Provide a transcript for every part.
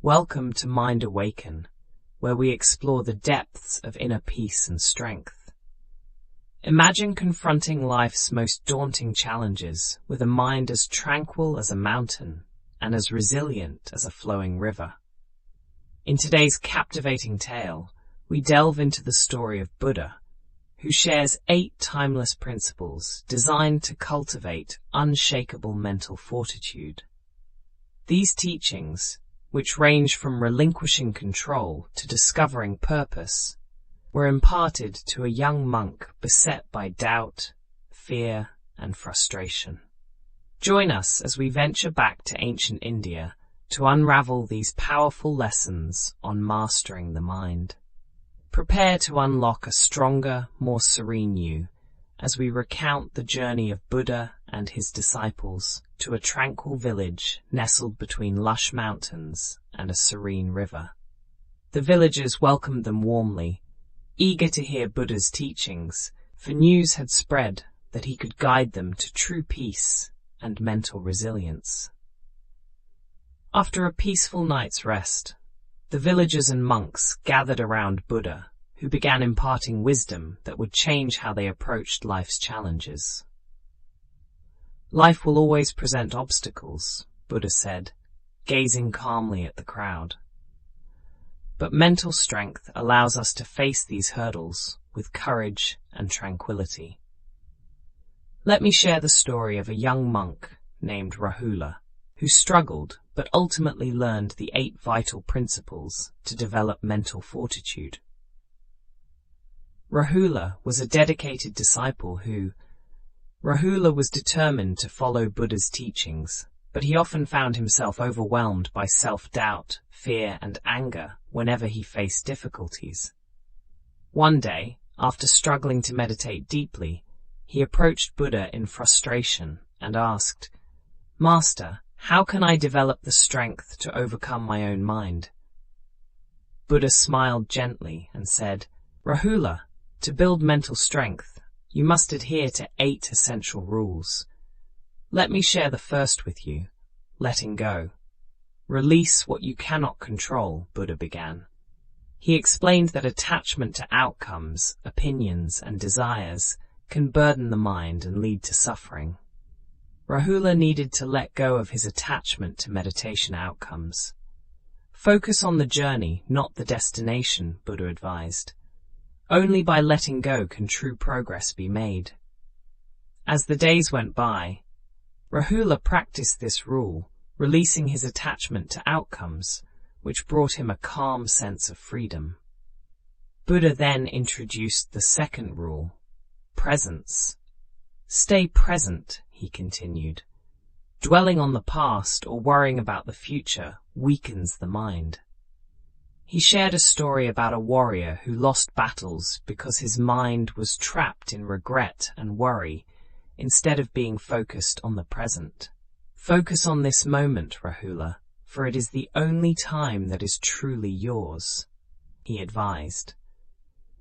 Welcome to Mind Awaken, where we explore the depths of inner peace and strength. Imagine confronting life's most daunting challenges with a mind as tranquil as a mountain and as resilient as a flowing river. In today's captivating tale, we delve into the story of Buddha, who shares 8 timeless principles designed to cultivate unshakable mental fortitude. These teachings, which range from relinquishing control to discovering purpose, were imparted to a young monk beset by doubt, fear, and frustration. Join us as we venture back to ancient India to unravel these powerful lessons on mastering the mind. Prepare to unlock a stronger, more serene you as we recount the journey of Buddha and his disciples to a tranquil village nestled between lush mountains and a serene river. The villagers welcomed them warmly, eager to hear Buddha's teachings, for news had spread that he could guide them to true peace and mental resilience. After a peaceful night's rest, the villagers and monks gathered around Buddha, who began imparting wisdom that would change how they approached life's challenges. Life will always present obstacles, Buddha said, gazing calmly at the crowd. But mental strength allows us to face these hurdles with courage and tranquility. Let me share the story of a young monk named Rahula, who struggled but ultimately learned the 8 vital principles to develop mental fortitude. Rahula was a dedicated disciple Rahula was determined to follow Buddha's teachings, but he often found himself overwhelmed by self-doubt, fear, and anger whenever he faced difficulties. One day, after struggling to meditate deeply, he approached Buddha in frustration and asked, "Master, how can I develop the strength to overcome my own mind?" Buddha smiled gently and said, "Rahula, to build mental strength, you must adhere to 8 essential rules. Let me share the first with you, letting go. Release what you cannot control," Buddha began. He explained that attachment to outcomes, opinions, and desires can burden the mind and lead to suffering. Rahula needed to let go of his attachment to meditation outcomes. Focus on the journey, not the destination, Buddha advised. Only by letting go can true progress be made. As the days went by, Rahula practiced this rule, releasing his attachment to outcomes, which brought him a calm sense of freedom. Buddha then introduced the second rule, presence. Stay present, he continued. Dwelling on the past or worrying about the future weakens the mind. He shared a story about a warrior who lost battles because his mind was trapped in regret and worry instead of being focused on the present. Focus on this moment, Rahula, for it is the only time that is truly yours, he advised.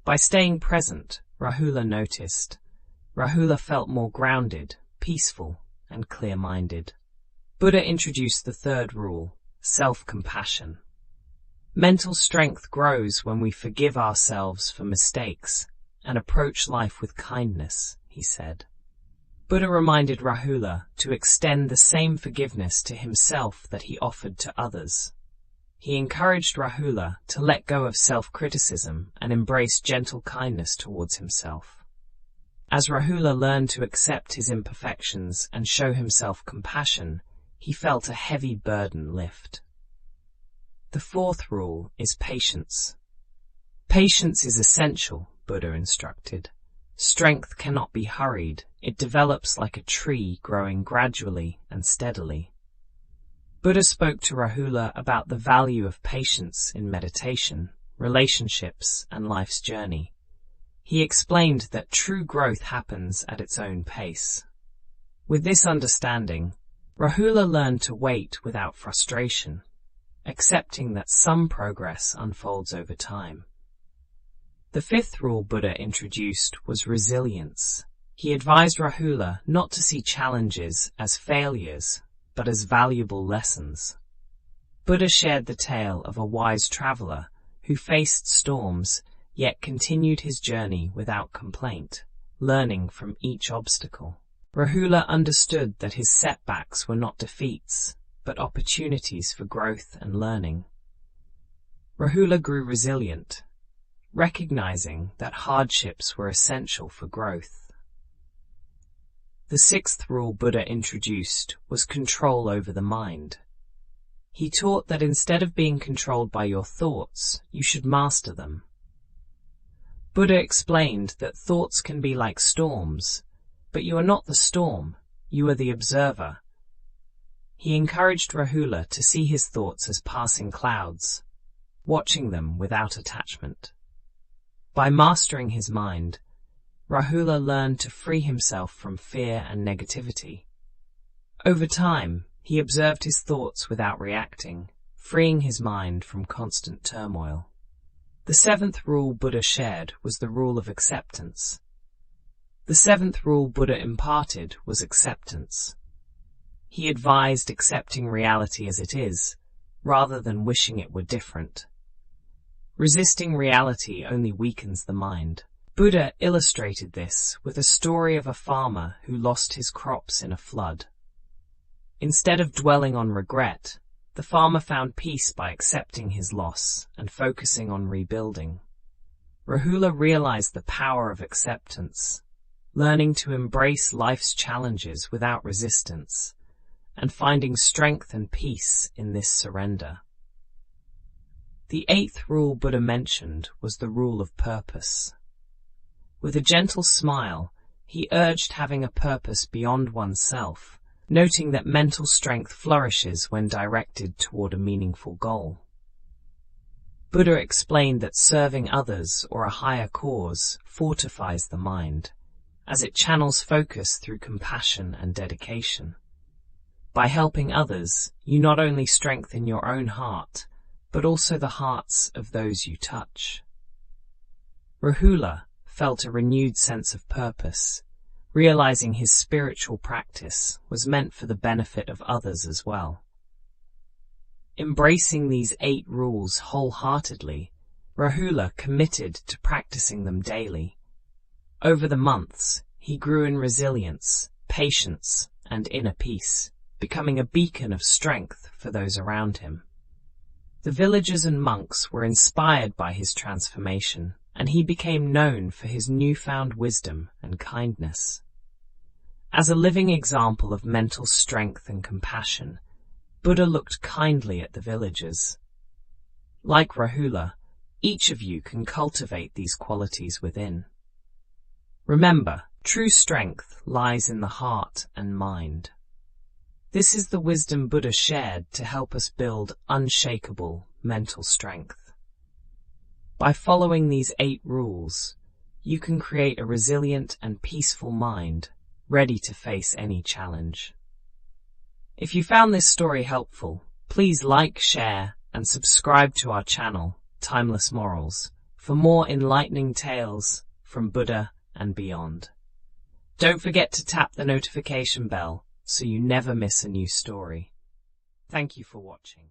By staying present, Rahula felt more grounded, peaceful, and clear-minded. Buddha introduced the third rule, self-compassion. Mental strength grows when we forgive ourselves for mistakes and approach life with kindness, he said. Buddha reminded Rahula to extend the same forgiveness to himself that he offered to others. He encouraged Rahula to let go of self-criticism and embrace gentle kindness towards himself. As Rahula learned to accept his imperfections and show himself compassion, he felt a heavy burden lift. The fourth rule is patience. Patience is essential, Buddha instructed. Strength cannot be hurried. It develops like a tree growing gradually and steadily. Buddha spoke to Rahula about the value of patience in meditation, relationships, and life's journey. He explained that true growth happens at its own pace. With this understanding, Rahula learned to wait without frustration, accepting that some progress unfolds over time. The fifth rule Buddha introduced was resilience. He advised Rahula not to see challenges as failures, but as valuable lessons. Buddha shared the tale of a wise traveler who faced storms yet continued his journey without complaint, learning from each obstacle. Rahula understood that his setbacks were not defeats, but opportunities for growth and learning. Rahula grew resilient, recognizing that hardships were essential for growth. The sixth rule Buddha introduced was control over the mind. He taught that instead of being controlled by your thoughts, you should master them. Buddha explained that thoughts can be like storms, but you are not the storm, you are the observer. He encouraged Rahula to see his thoughts as passing clouds, watching them without attachment. By mastering his mind, Rahula learned to free himself from fear and negativity. Over time, he observed his thoughts without reacting, freeing his mind from constant turmoil. The seventh rule Buddha shared was the rule of acceptance. The seventh rule Buddha imparted was acceptance. He advised accepting reality as it is, rather than wishing it were different. Resisting reality only weakens the mind. Buddha illustrated this with a story of a farmer who lost his crops in a flood. Instead of dwelling on regret, the farmer found peace by accepting his loss and focusing on rebuilding. Rahula realized the power of acceptance, learning to embrace life's challenges without resistance, and finding strength and peace in this surrender. The eighth rule Buddha mentioned was the rule of purpose. With a gentle smile, he urged having a purpose beyond oneself, noting that mental strength flourishes when directed toward a meaningful goal. Buddha explained that serving others or a higher cause fortifies the mind, as it channels focus through compassion and dedication. By helping others, you not only strengthen your own heart, but also the hearts of those you touch. Rahula felt a renewed sense of purpose, realizing his spiritual practice was meant for the benefit of others as well. Embracing these 8 rules wholeheartedly, Rahula committed to practicing them daily. Over the months, he grew in resilience, patience, and inner peace, becoming a beacon of strength for those around him. The villagers and monks were inspired by his transformation, and he became known for his newfound wisdom and kindness. As a living example of mental strength and compassion, Buddha looked kindly at the villagers. Like Rahula, each of you can cultivate these qualities within. Remember, true strength lies in the heart and mind. This is the wisdom Buddha shared to help us build unshakable mental strength. By following these 8 rules, you can create a resilient and peaceful mind, ready to face any challenge. If you found this story helpful, please like, share, and subscribe to our channel, Timeless Morals, for more enlightening tales from Buddha and beyond. Don't forget to tap the notification bell so you never miss a new story. Thank you for watching.